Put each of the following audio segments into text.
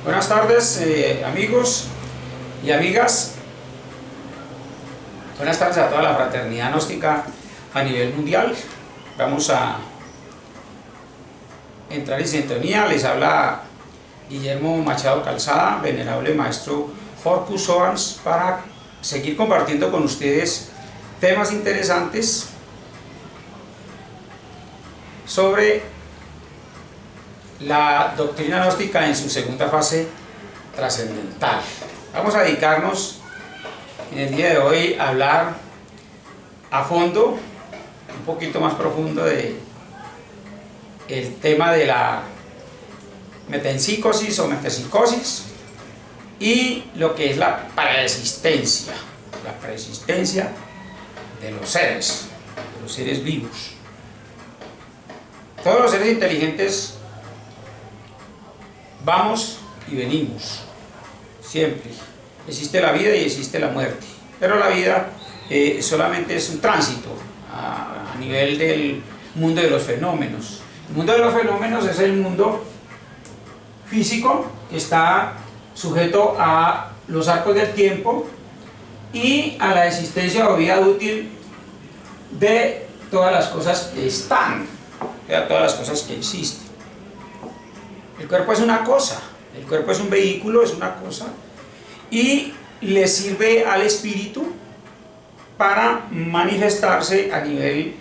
Buenas tardes, amigos y amigas. Buenas tardes a toda la fraternidad gnóstica a nivel mundial. Vamos a entrar en sintonía. Les habla Guillermo Machado Calzada, venerable maestro Horkus Soans, para seguir compartiendo con ustedes temas interesantes sobre la doctrina gnóstica en su segunda fase trascendental. Vamos a dedicarnos en el día de hoy a hablar a fondo, un poquito más profundo, de el tema de la metempsicosis o metempsicosis y lo que es la preexistencia de los seres vivos. Todos los seres inteligentes vamos y venimos, siempre. Existe la vida y existe la muerte, pero la vida solamente es un tránsito a nivel del mundo de los fenómenos. El mundo de los fenómenos es el mundo físico que está sujeto a los arcos del tiempo y a la existencia o vida útil de todas las cosas que están, de todas las cosas que existen. El cuerpo es una cosa, el cuerpo es un vehículo, es una cosa, y le sirve al espíritu para manifestarse a nivel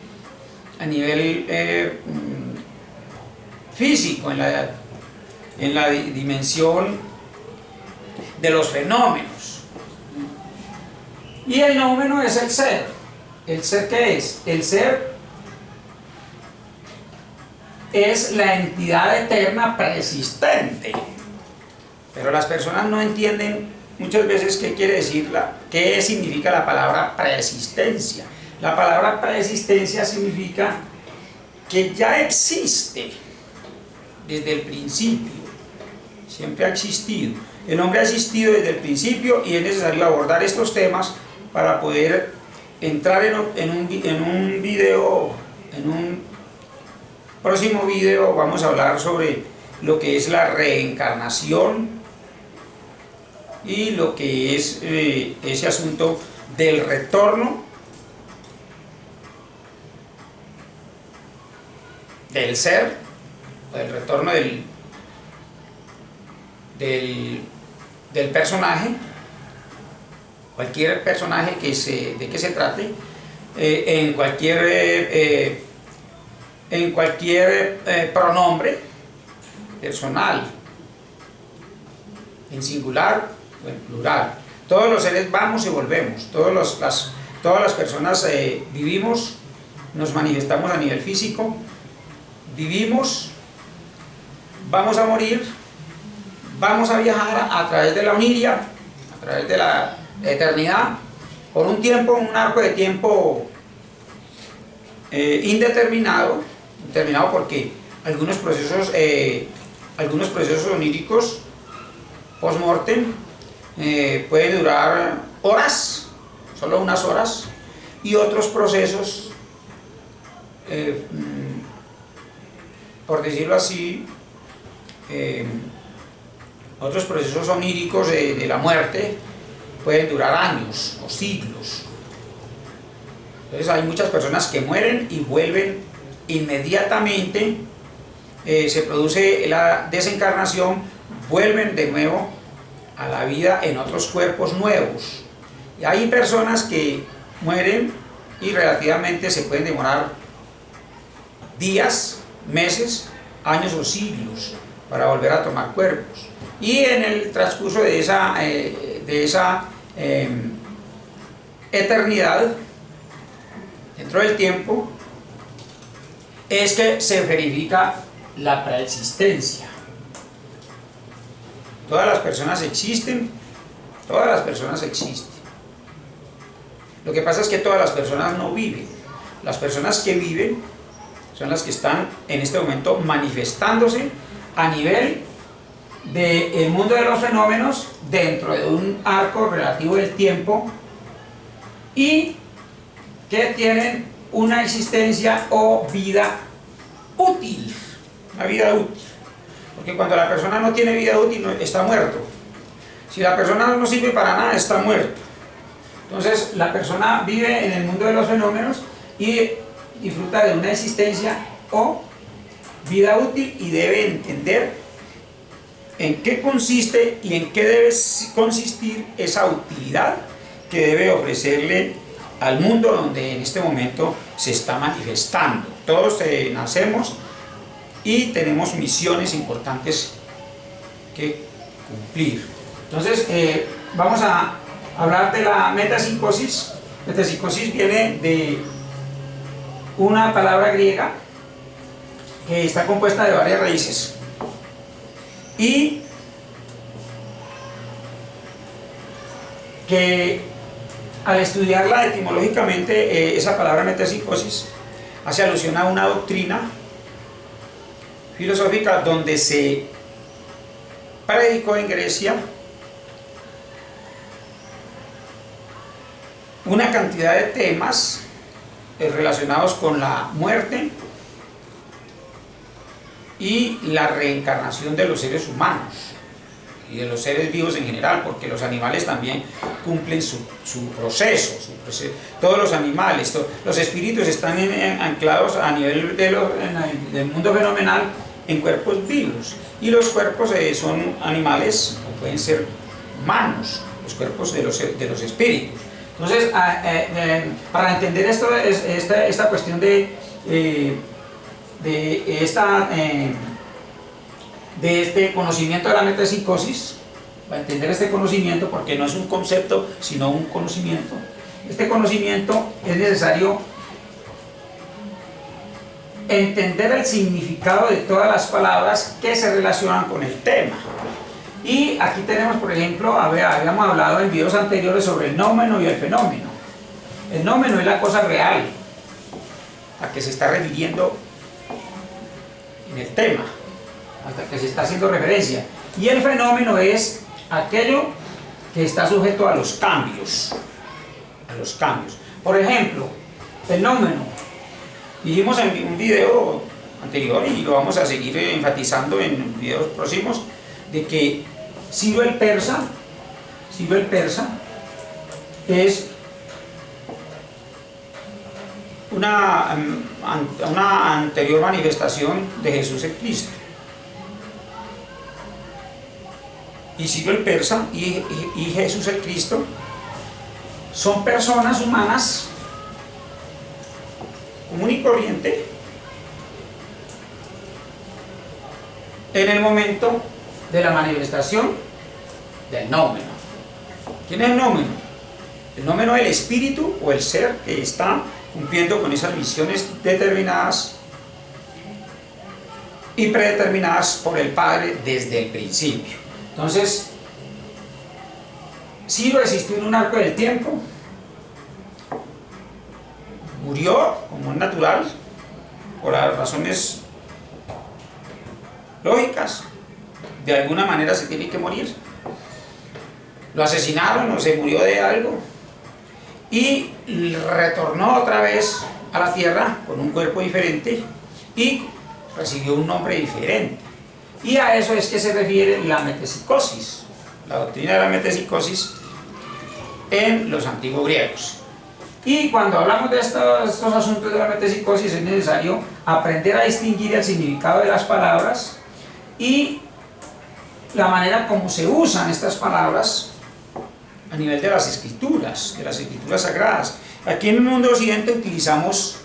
físico, en la dimensión de los fenómenos. Y el nómeno es el ser. ¿El ser qué es? El ser es la entidad eterna preexistente. Pero las personas no entienden muchas veces qué quiere decir, qué significa la palabra preexistencia. La palabra preexistencia significa que ya existe desde el principio, siempre ha existido. El hombre ha existido desde el principio y es necesario abordar estos temas para poder entrar en un video, en un próximo video vamos a hablar sobre lo que es la reencarnación y lo que es ese asunto del retorno del ser, del retorno del personaje, cualquier personaje de que se trate, en cualquier pronombre personal, en singular o en plural. Todos los seres vamos y volvemos, todas las personas vivimos, nos manifestamos a nivel físico, vivimos, vamos a morir, vamos a viajar a través de la oniria, a través de la eternidad, por un tiempo, un arco de tiempo indeterminado, porque algunos procesos oníricos post-mortem pueden durar horas, solo unas horas, y otros procesos, por decirlo así, otros procesos oníricos de la muerte pueden durar años o siglos. Entonces hay muchas personas que mueren y vuelven inmediatamente, se produce la desencarnación, vuelven de nuevo a la vida en otros cuerpos nuevos. Y hay personas que mueren y relativamente se pueden demorar días, meses, años o siglos para volver a tomar cuerpos. Y en el transcurso de esa eternidad, dentro del tiempo, es que se verifica la preexistencia. Todas las personas existen, todas las personas existen. Lo que pasa es que todas las personas no viven. Las personas que viven son las que están en este momento manifestándose a nivel del mundo de los fenómenos dentro de un arco relativo del tiempo y que tienen una existencia o vida útil, una vida útil. Porque cuando la persona no tiene vida útil, está muerto. Si la persona no sirve para nada, está muerto. Entonces, la persona vive en el mundo de los fenómenos y disfruta de una existencia o vida útil y debe entender en qué consiste y en qué debe consistir esa utilidad que debe ofrecerle al mundo donde en este momento se está manifestando. Todos nacemos y tenemos misiones importantes que cumplir. Entonces, vamos a hablar de la metempsicosis. Metempsicosis viene de una palabra griega que está compuesta de varias raíces. Y que al estudiarla etimológicamente, esa palabra metempsicosis hace alusión a una doctrina filosófica donde se predicó en Grecia una cantidad de temas relacionados con la muerte y la reencarnación de los seres humanos y de los seres vivos en general, porque los animales también cumplen su proceso. Todos los animales, los espíritus están anclados a nivel del mundo fenomenal en cuerpos vivos, y los cuerpos son animales o pueden ser humanos, los cuerpos de los espíritus. Entonces, para entender esta cuestión de este conocimiento de la metempsicosis, para entender este conocimiento, porque no es un concepto sino un conocimiento, este conocimiento es necesario entender el significado de todas las palabras que se relacionan con el tema. Y aquí tenemos, por ejemplo, habíamos hablado en videos anteriores sobre el nómeno y el fenómeno. El nómeno es la cosa real a que se está refiriendo en el tema, hasta que se está haciendo referencia, y el fenómeno es aquello que está sujeto a los cambios. Por ejemplo, el nómeno, dijimos en un video anterior y lo vamos a seguir enfatizando en videos próximos, de que Ciro el Persa es una anterior manifestación de Jesús el Cristo. Y Ciro el Persa y Jesús el Cristo son personas humanas común y corriente en el momento de la manifestación del nómeno. ¿Quién es el nómeno? El nómeno es el espíritu o el ser que está cumpliendo con esas misiones determinadas y predeterminadas por el Padre desde el principio. Entonces, Ciro existió en un arco del tiempo, murió como es natural, por las razones lógicas, de alguna manera se tiene que morir, lo asesinaron o se murió de algo, y retornó otra vez a la tierra con un cuerpo diferente y recibió un nombre diferente. Y a eso es que se refiere la metempsicosis, la doctrina de la metempsicosis en los antiguos griegos. Y cuando hablamos de estos asuntos de la metempsicosis es necesario aprender a distinguir el significado de las palabras y la manera como se usan estas palabras a nivel de las escrituras sagradas. Aquí en el mundo occidente utilizamos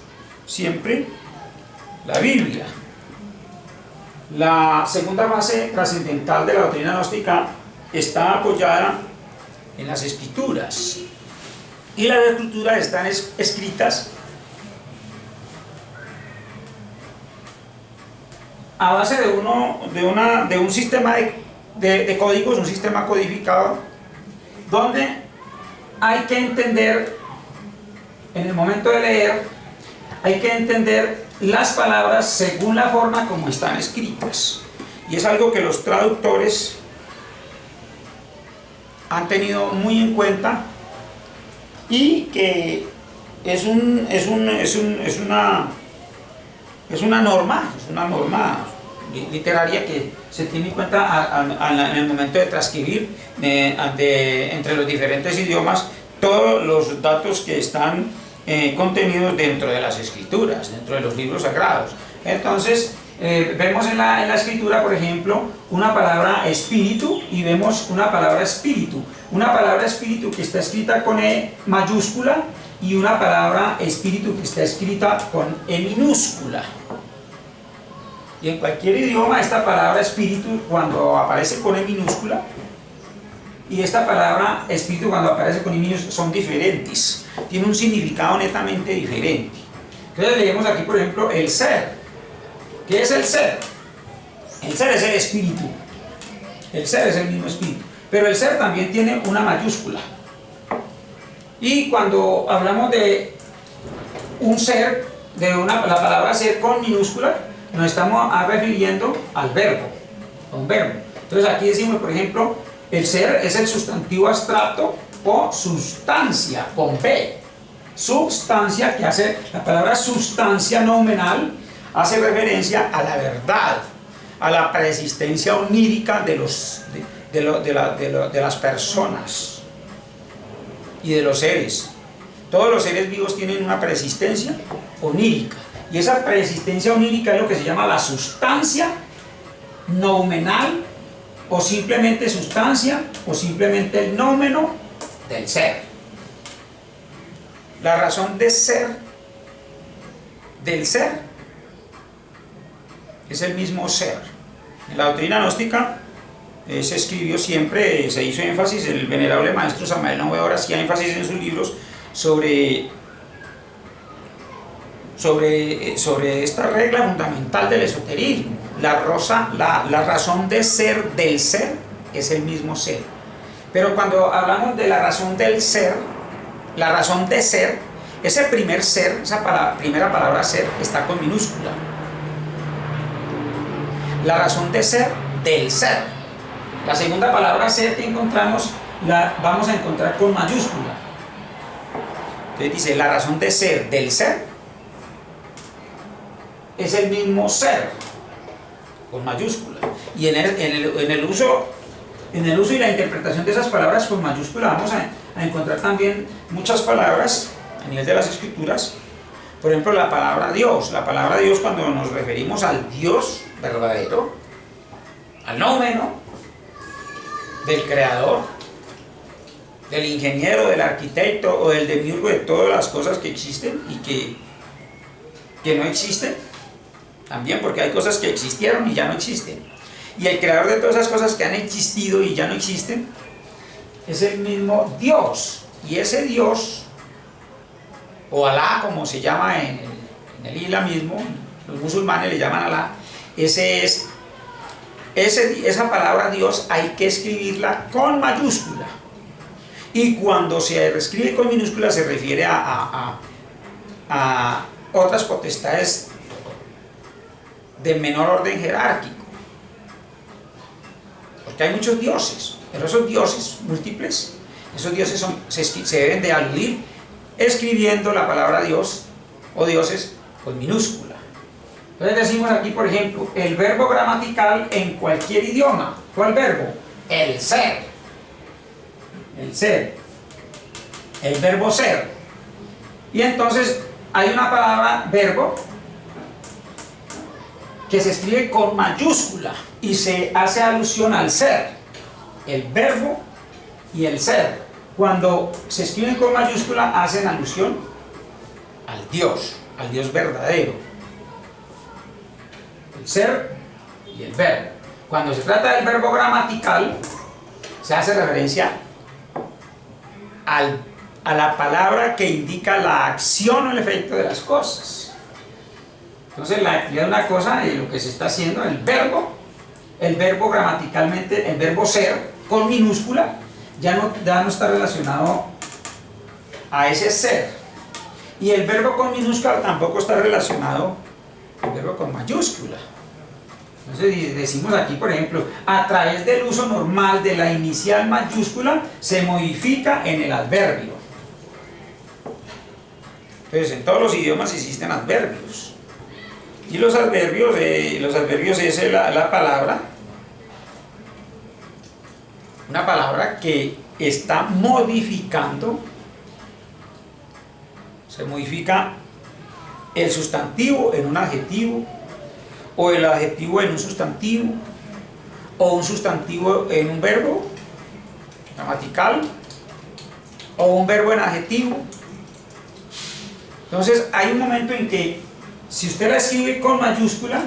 siempre la Biblia. La segunda fase trascendental de la doctrina gnóstica está apoyada en las escrituras, y las escrituras están escritas a base de un sistema de códigos, un sistema codificado, donde hay que entender, en el momento de leer, hay que entender las palabras según la forma como están escritas. Y es algo que los traductores han tenido muy en cuenta y que es una norma literaria que se tiene en cuenta en el momento de transcribir entre los diferentes idiomas todos los datos que están contenidos dentro de las escrituras, dentro de los libros sagrados. Entonces, vemos en la escritura, por ejemplo, una palabra espíritu y vemos una palabra espíritu. Una palabra espíritu que está escrita con E mayúscula y una palabra espíritu que está escrita con E minúscula. Y en cualquier idioma esta palabra espíritu cuando aparece con E minúscula y esta palabra espíritu cuando aparece con E minúscula son diferentes. Tiene un significado netamente diferente. Entonces leemos aquí, por ejemplo, el ser. ¿Qué es el ser? El ser es el espíritu. El ser es el mismo espíritu. Pero el ser también tiene una mayúscula. Y cuando hablamos de un ser, la palabra ser con minúscula, nos estamos refiriendo al verbo, a un verbo. Entonces aquí decimos, por ejemplo, el ser es el sustantivo abstracto o sustancia, con B. Substancia, que hace la palabra sustancia nominal, hace referencia a la verdad, a la preexistencia onírica de las personas y de los seres. Todos los seres vivos tienen una preexistencia onírica, y esa preexistencia onírica es lo que se llama la sustancia noumenal, o simplemente sustancia, o simplemente el nómeno del ser. La razón de ser del ser es el mismo ser. En la doctrina gnóstica se escribió siempre, se hizo énfasis, el venerable maestro Samael Novedor hacía énfasis en sus libros sobre esta regla fundamental del esoterismo. La razón de ser del ser es el mismo ser. Pero cuando hablamos de la razón del ser, la razón de ser, ese primer ser, primera palabra ser, está con minúscula. La razón de ser del ser. La segunda palabra ser que encontramos, la vamos a encontrar con mayúscula. Entonces dice, la razón de ser del ser es el mismo ser, con mayúscula. Y en el uso y la interpretación de esas palabras con mayúscula vamos a encontrar también muchas palabras a nivel de las escrituras. Por ejemplo, la palabra Dios. La palabra Dios, cuando nos referimos al Dios verdadero, al nómeno del creador, del ingeniero, del arquitecto o del demiurgo de todas las cosas que existen y que no existen, también, porque hay cosas que existieron y ya no existen, y el creador de todas esas cosas que han existido y ya no existen es el mismo Dios. Y ese Dios, o Alá, como se llama en el islamismo, los musulmanes le llaman Alá, esa palabra Dios hay que escribirla con mayúscula, y cuando se escribe con minúscula se refiere a otras potestades de menor orden jerárquico, porque hay muchos dioses, pero esos dioses múltiples, esos dioses se deben de aludir escribiendo la palabra Dios o dioses con minúscula. Entonces decimos aquí, por ejemplo, el verbo gramatical en cualquier idioma. ¿Cuál verbo? El ser. El ser. El verbo ser. Y entonces hay una palabra verbo que se escribe con mayúscula y se hace alusión al ser. El verbo y el ser, cuando se escriben con mayúscula, hacen alusión al Dios verdadero. El ser y el verbo. Cuando se trata del verbo gramatical, se hace referencia a la palabra que indica la acción o el efecto de las cosas. Entonces, la actividad de una cosa y lo que se está haciendo, el verbo gramaticalmente, el verbo ser con minúscula, ya no está relacionado a ese ser. Y el verbo con minúscula tampoco está relacionado al verbo con mayúscula. Entonces decimos aquí, por ejemplo, a través del uso normal de la inicial mayúscula se modifica en el adverbio. Entonces, en todos los idiomas existen adverbios Y los adverbios es la palabra, una palabra que está modificando, se modifica el sustantivo en un adjetivo, o el adjetivo en un sustantivo, o un sustantivo en un verbo gramatical, o un verbo en adjetivo. Entonces hay un momento en que si usted la escribe con mayúscula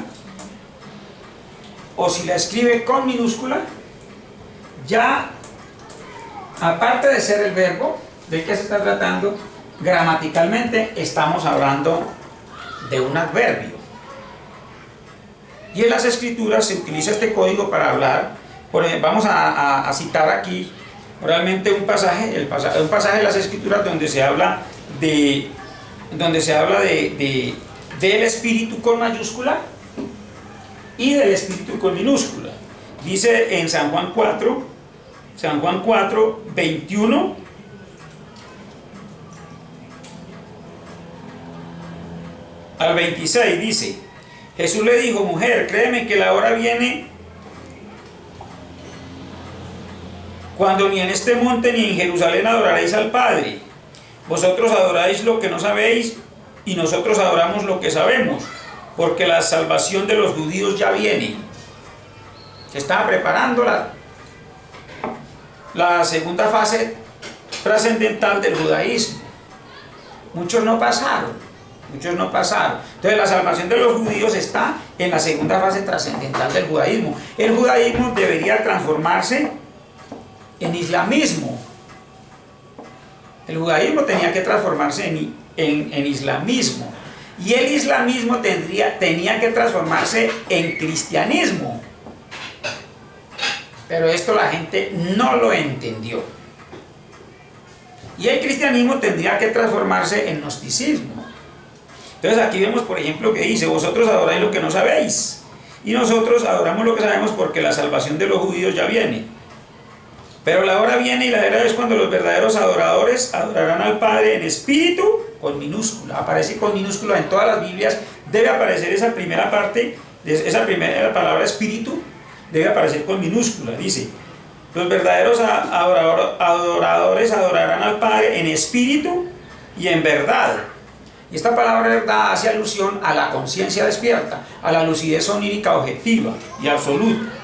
o si la escribe con minúscula, ya aparte de ser el verbo de que se está tratando, gramaticalmente estamos hablando de un adverbio. Y en las escrituras se utiliza este código para hablar. Vamos a citar aquí realmente un pasaje de las escrituras donde se habla del espíritu con mayúscula y del espíritu con minúscula. Dice en San Juan 4, 21 al 26, dice: Jesús le dijo: mujer, créeme que la hora viene cuando ni en este monte ni en Jerusalén adoraréis al Padre. Vosotros adoráis lo que no sabéis y nosotros adoramos lo que sabemos, porque la salvación de los judíos ya viene. Se estaba preparando la segunda fase trascendental del judaísmo. Muchos no pasaron. Entonces la salvación de los judíos está en la segunda fase trascendental del judaísmo. El judaísmo debería transformarse en islamismo. El judaísmo tenía que transformarse en islamismo. Y el islamismo tenía que transformarse en cristianismo. Pero esto la gente no lo entendió. Y el cristianismo tendría que transformarse en gnosticismo. Entonces aquí vemos, por ejemplo, que dice: vosotros adoráis lo que no sabéis y nosotros adoramos lo que sabemos, porque la salvación de los judíos ya viene. Pero la hora viene y la era es cuando los verdaderos adoradores adorarán al Padre en espíritu, con minúscula. Aparece con minúscula en todas las Biblias. Debe aparecer esa primera parte, esa primera palabra espíritu, debe aparecer con minúscula. Dice: los verdaderos adoradores adorarán al Padre en espíritu y en verdad. Y esta palabra verdad hace alusión a la conciencia despierta, a la lucidez onírica objetiva y absoluta.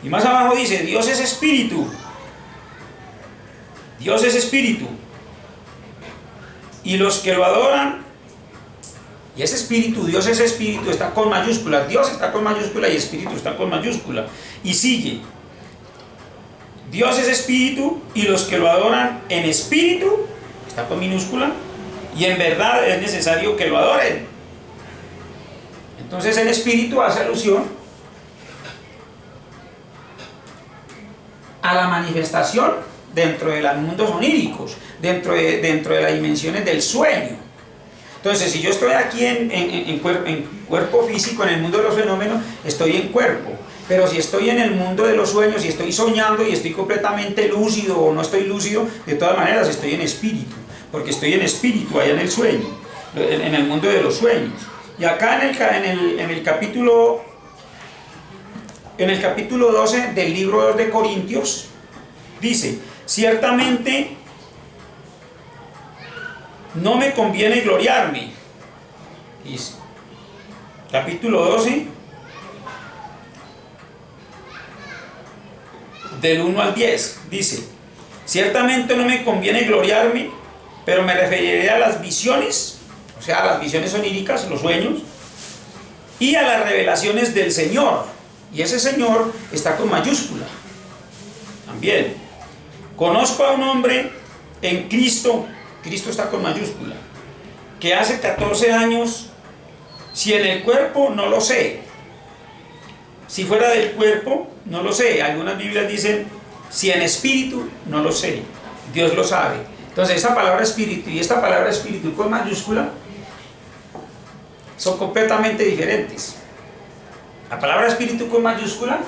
Y más abajo dice: Dios es espíritu. Dios es espíritu. Y los que lo adoran, y ese espíritu, Dios es espíritu, está con mayúscula. Dios está con mayúscula y espíritu está con mayúscula. Y sigue: Dios es espíritu y los que lo adoran en espíritu, está con minúscula, y en verdad es necesario que lo adoren. Entonces el espíritu hace alusión a la manifestación dentro de los mundos oníricos, dentro de las dimensiones del sueño. Entonces, si yo estoy aquí en cuerpo físico, en el mundo de los fenómenos, estoy en cuerpo. Pero si estoy en el mundo de los sueños y estoy soñando y estoy completamente lúcido o no estoy lúcido, de todas maneras estoy en espíritu, porque estoy en espíritu allá en el sueño, en el mundo de los sueños. Y acá en el capítulo 12 del libro 2 de Corintios, dice: ciertamente no me conviene gloriarme. Dice, capítulo 12, del 1 al 10, dice: ciertamente no me conviene gloriarme, pero me referiré a las visiones, o sea, a las visiones oníricas, los sueños, y a las revelaciones del Señor. Y ese Señor está con mayúscula. También, conozco a un hombre en Cristo, Cristo está con mayúscula, que hace 14 años, si en el cuerpo, no lo sé. Si fuera del cuerpo, no lo sé. Algunas Biblias dicen: si en espíritu, no lo sé. Dios lo sabe. Entonces, esta palabra espíritu y esta palabra espíritu con mayúscula son completamente diferentes. La palabra espíritu con mayúscula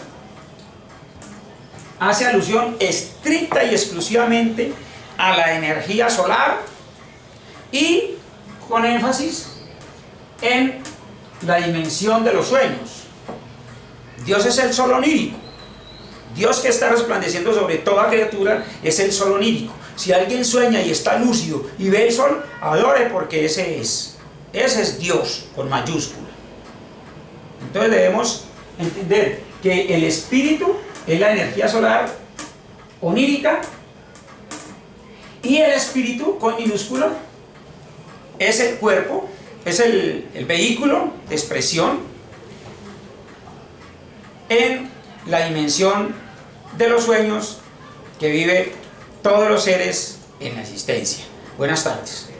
hace alusión estricta y exclusivamente a la energía solar y con énfasis en la dimensión de los sueños. Dios es el sol onírico. Dios que está resplandeciendo sobre toda criatura es el sol onírico. Si alguien sueña y está lúcido y ve el sol, adore, porque ese es Dios con mayúscula. Entonces debemos entender que el espíritu es la energía solar onírica y el espíritu con minúscula es el cuerpo, es el vehículo de expresión en la dimensión de los sueños que vive todos los seres en la existencia. Buenas tardes.